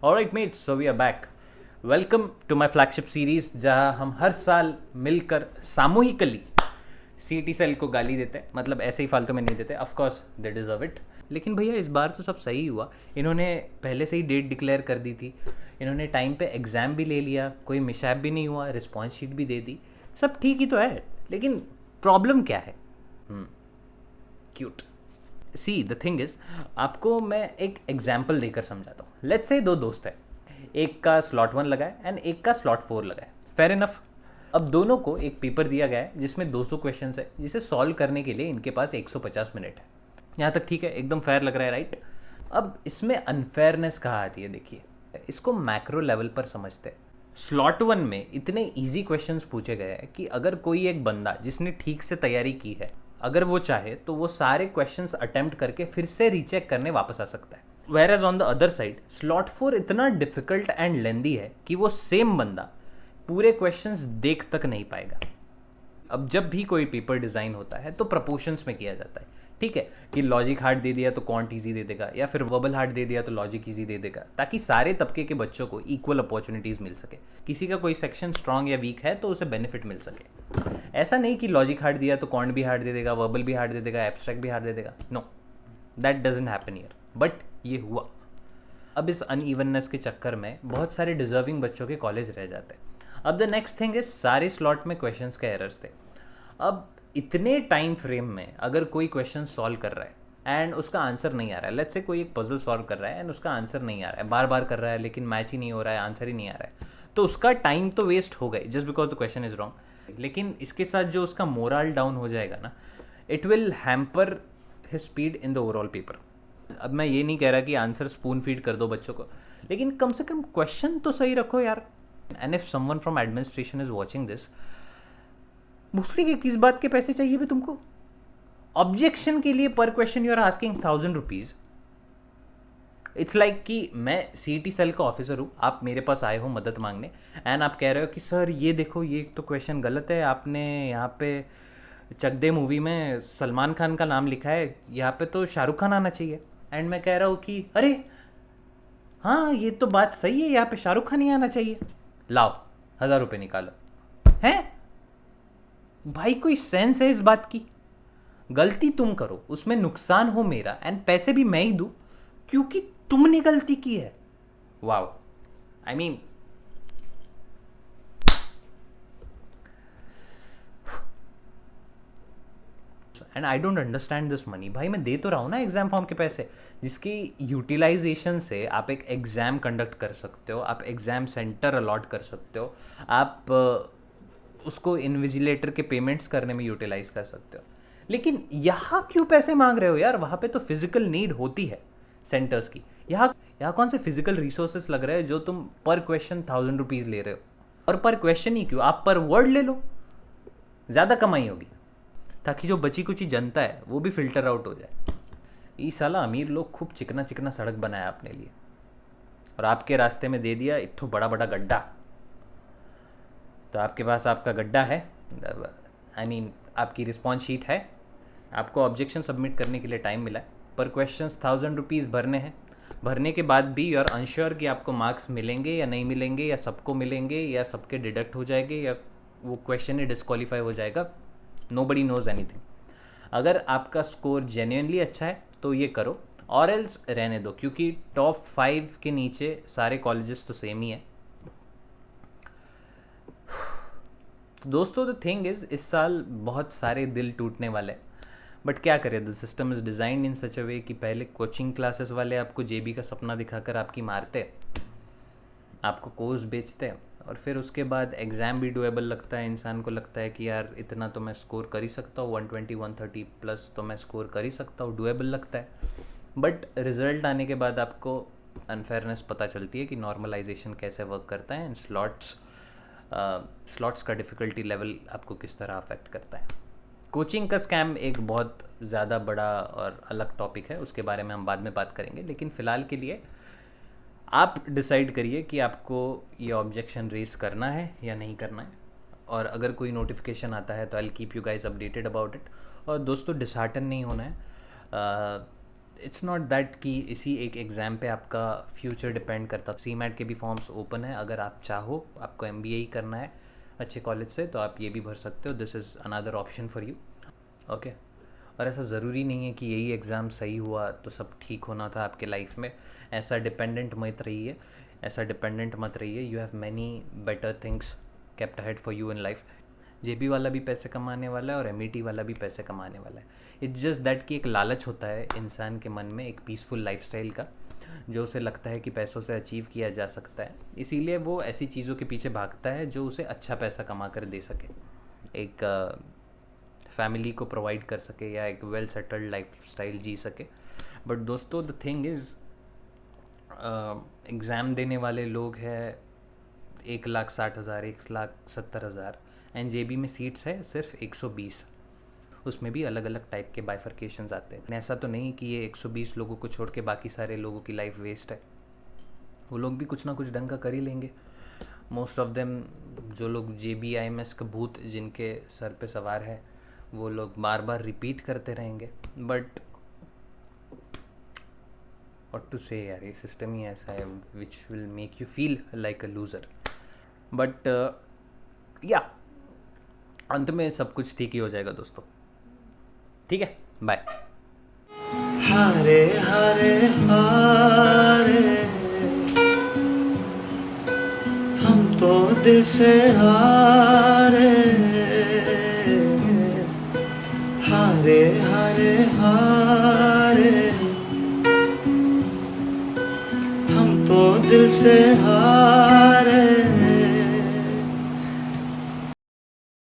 Alright mates, so we are back. Welcome to my flagship series, जहां हम हर साल मिलकर सामूहिकली सीटी सेल को गाली देते हैं। मतलब ऐसे ही फालतू में नहीं देते, of course they deserve it. लेकिन भैया इस बार तो सब सही हुआ। इन्होंने पहले से ही डेट डिक्लेयर कर दी थी, इन्होंने टाइम पे एग्ज़ाम भी ले लिया, कोई मिसहैप भी नहीं हुआ, रिस्पॉन्स शीट भी दे दी, सब ठीक ही तो है। लेकिन प्रॉब्लम क्या है? Cute. See the thing is, आपको मैं एक एग्जाम्पल देकर समझाता हूँ। लेट्स से दो दोस्त है, एक का स्लॉट 1 लगा है एंड एक का स्लॉट 4 लगा है। Fair enough. अब दोनों को एक पेपर दिया गया है जिसमें 200 क्वेश्चन है, जिसे सॉल्व करने के लिए इनके पास 150 मिनट है। यहाँ तक ठीक है, एकदम फेयर लग रहा है, राइट? अब इसमें अनफेयरनेस कहाँ आती है? देखिए, इसको मैक्रो लेवल पर समझते हैं। स्लॉट 1 में इतने इजी क्वेश्चंस पूछे गए हैं कि अगर कोई एक बंदा जिसने ठीक से तैयारी की है, अगर वो चाहे तो वो सारे क्वेश्चंस अटेम्प्ट करके फिर से रीचेक करने वापस आ सकता है। Whereas on the other side, slot 4 इतना डिफिकल्ट एंड लेंदी है कि वो सेम बंदा पूरे क्वेश्चंस देख तक नहीं पाएगा। अब जब भी कोई पेपर डिज़ाइन होता है तो प्रपोर्शंस में किया जाता है, ठीक है? कि लॉजिक हार्ड दे दिया तो क्वांट ईजी दे देगा, या फिर वर्बल हार्ड दे दिया तो लॉजिक ईजी दे देगा, ताकि सारे तबके के बच्चों को इक्वल अपॉर्चुनिटीज़ मिल सके। किसी का कोई सेक्शन स्ट्रांग या वीक है तो उसे बेनिफिट मिल सके। ऐसा नहीं कि लॉजिक हार्ड दिया तो क्वांट भी हार्ड दे देगा, वर्बल भी हार्ड दे देगा, एब्स्ट्रैक्ट भी हार्ड दे देगा। No, that doesn't happen here. But ये हुआ। अब इस अनइवननेस के चक्कर में बहुत सारे डिजर्विंग बच्चों के कॉलेज रह जाते हैं। अब द नेक्स्ट थिंग इज, सारे स्लॉट में क्वेश्चंस के एरर्स थे। अब इतने टाइम फ्रेम में अगर कोई क्वेश्चन सॉल्व कर रहा है एंड उसका आंसर नहीं आ रहा है, लेट्स से कोई एक पजल सॉल्व कर रहा है एंड उसका आंसर नहीं आ रहा है, बार बार कर रहा है लेकिन मैच ही नहीं हो रहा है, आंसर ही नहीं आ रहा है, तो उसका टाइम तो वेस्ट हो गई just because the question is wrong. लेकिन इसके साथ जो उसका मोरल डाउन हो जाएगा ना, it will hamper his speed in the overall paper. अब मैं ये नहीं कह रहा कि आंसर स्पून फीड कर दो बच्चों को, लेकिन कम से कम क्वेश्चन तो सही रखो यार। And if someone from administration is watching this, भोसड़ी के किस बात के पैसे चाहिए भी तुमको? ऑब्जेक्शन के लिए पर question you are asking 1000 rupees. It's like कि मैं सीटी सेल का ऑफिसर हूँ, आप मेरे पास आए हो मदद मांगने एंड आप कह रहे हो कि सर ये देखो, ये तो क्वेश्चन गलत है, आपने यहाँ पे चक दे मूवी में सलमान खान का नाम लिखा है, यहाँ पे तो शाहरुख खान आना चाहिए। एंड मैं कह रहा हूँ कि अरे हाँ, ये तो बात सही है, यहाँ पे शाहरुख खान ही आना चाहिए। लाओ 1000 रुपये निकालो। हैं भाई, कोई सेंस है इस बात की? गलती तुम करो, उसमें नुकसान हो मेरा एंड पैसे भी मैं ही दूं क्योंकि तुमने गलती की है। Wow, I mean and I don't understand this money. भाई मैं दे तो रहा हूँ ना एग्जाम फॉर्म के पैसे, जिसकी यूटिलाइजेशन से आप एक एग्जाम कंडक्ट कर सकते हो, आप एग्जाम सेंटर अलॉट कर सकते हो, आप उसको इन्विजिलेटर के पेमेंट्स करने में यूटिलाइज कर सकते हो। लेकिन यहाँ क्यों पैसे मांग रहे हो यार? वहाँ पे तो फिजिकल नीड होती है सेंटर्स की। यहाँ कौन से फिजिकल रिसोर्सेस लग रहे हैं जो तुम पर क्वेश्चन 1000 रुपीज़ ले रहे हो? और पर क्वेश्चन ही क्यों, आप पर वर्ड ले लो, ज़्यादा कमाई होगी, ताकि जो बची कुची जनता है वो भी फिल्टर आउट हो जाए। ये साला अमीर लोग खूब चिकना चिकना सड़क बनाया अपने लिए, और आपके रास्ते में दे दिया एक तो बड़ा बड़ा गड्ढा। तो आपके पास आपका गड्ढा है, आई मीन आपकी रिस्पॉन्स शीट है, आपको ऑब्जेक्शन सबमिट करने के लिए टाइम मिला है, पर क्वेश्चंस 1000 रुपीज़ भरने हैं। भरने के बाद भी यू आर अनश्योर कि आपको मार्क्स मिलेंगे या नहीं मिलेंगे, या सबको मिलेंगे या सबके डिडक्ट हो जाएंगे, या वो क्वेश्चन ही डिस्क्वालीफाई हो जाएगा। Nobody knows anything. अगर आपका स्कोर जेन्युइनली अच्छा है तो ये करो, और एल्स रहने दो, क्योंकि टॉप 5 के नीचे सारे कॉलेजेस तो सेम ही है। तो दोस्तों, द थिंग इज़, इस साल बहुत सारे दिल टूटने वाले हैं, बट क्या करें, the system is designed in such a way कि पहले कोचिंग क्लासेस वाले आपको जेबी का सपना दिखाकर आपकी मारते, आपको कोर्स बेचते हैं, और फिर उसके बाद एग्ज़ाम भी डुएबल लगता है। इंसान को लगता है कि यार इतना तो मैं स्कोर कर ही सकता हूँ, 120 130 प्लस तो मैं स्कोर कर ही सकता हूँ, डुएबल लगता है। बट रिज़ल्ट आने के बाद आपको अनफेयरनेस पता चलती है कि नॉर्मलाइजेशन कैसे वर्क करता है, एंड स्लॉट्स का डिफ़िकल्टी लेवल आपको किस तरह अफेक्ट करता है। कोचिंग का स्कैम एक बहुत ज़्यादा बड़ा और अलग टॉपिक है, उसके बारे में हम बाद में बात करेंगे। लेकिन फ़िलहाल के लिए आप डिसाइड करिए कि आपको ये ऑब्जेक्शन रेस करना है या नहीं करना है, और अगर कोई नोटिफिकेशन आता है तो I will keep you guys updated about it. और दोस्तों, डिसहार्टन नहीं होना है। इट्स नॉट दैट कि इसी एक एग्ज़ाम पे आपका फ्यूचर डिपेंड करता। CMAT के भी फॉर्म्स ओपन है, अगर आप चाहो आपको MBA ही करना है अच्छे कॉलेज से तो आप ये भी भर सकते हो। This is another option for you, okay. और ऐसा ज़रूरी नहीं है कि यही एग्ज़ाम सही हुआ तो सब ठीक होना था आपके लाइफ में। ऐसा डिपेंडेंट मत रहिए, you have many better things kept ahead for you in life. JB वाला भी पैसे कमाने वाला है और MET वाला भी पैसे कमाने वाला है। इट्स जस्ट दैट कि एक लालच होता है इंसान के मन में एक पीसफुल लाइफस्टाइल का, जो उसे लगता है कि पैसों से अचीव किया जा सकता है, इसीलिए वो ऐसी चीज़ों के पीछे भागता है जो उसे अच्छा पैसा कमा कर दे सके, एक फैमिली को प्रोवाइड कर सके या एक वेल सेटल्ड लाइफस्टाइल जी सके। बट दोस्तों द थिंग इज़, एग्ज़ाम देने वाले लोग हैं 1,60,000 1,70,000 एंड JB में सीट्स है सिर्फ 120। उसमें भी अलग अलग टाइप के बाइफर्केशंस आते हैं। ऐसा तो नहीं कि ये 120 लोगों को छोड़ के बाकी सारे लोगों की लाइफ वेस्ट है, वो लोग भी कुछ ना कुछ ढंग का कर ही लेंगे। मोस्ट ऑफ देम जो लोग JB IMS का भूत जिनके सर पे सवार है वो लोग बार बार रिपीट करते रहेंगे। बट व्हाट टू से यार, ये सिस्टम ही ऐसा है which will make you feel like a loser. But या अंत में सब कुछ ठीक ही हो जाएगा दोस्तों, ठीक है, बाय। हारे हारे हारे हम तो दिल से हारे, हारे हारे हारे हम तो दिल से हारे।